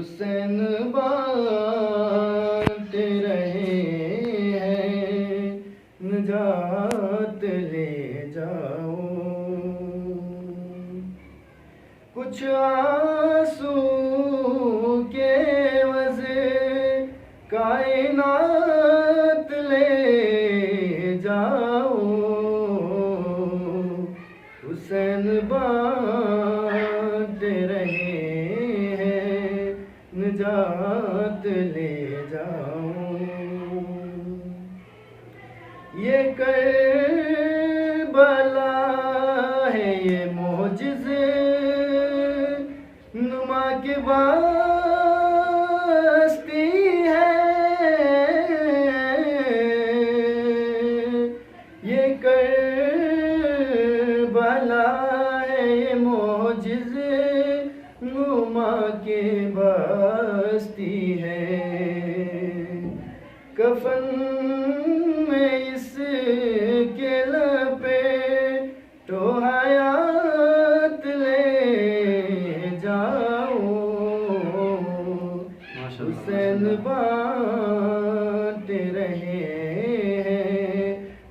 हुसैन बांट रहे हैं, निजात ले जाओ। कुछ आंसू के वज़े कायनात ले जाओ। हुसैन बांट रहे हैं, निजात ले जाओ। ये करबला है, ये मोजिज़े नुमा की बस्ती है। ये करबला है, ये मोजिज़े नुमा की बस्ती है। कफन में इसके लपेटो, हयात ले जाओ। हुसैन बांट रहे हैं,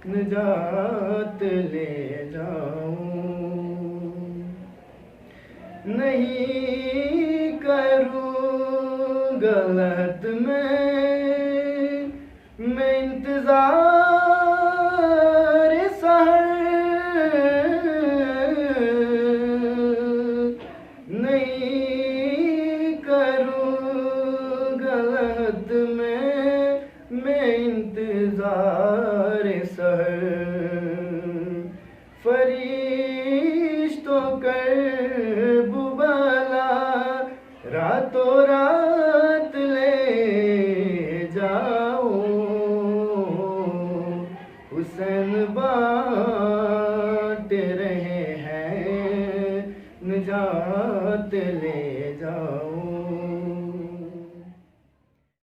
निजात ले जाओ। नहीं करूँ गलत मैं इंतज़ार सहर। नहीं करूँ गलत मैं इंतज़ार सहर।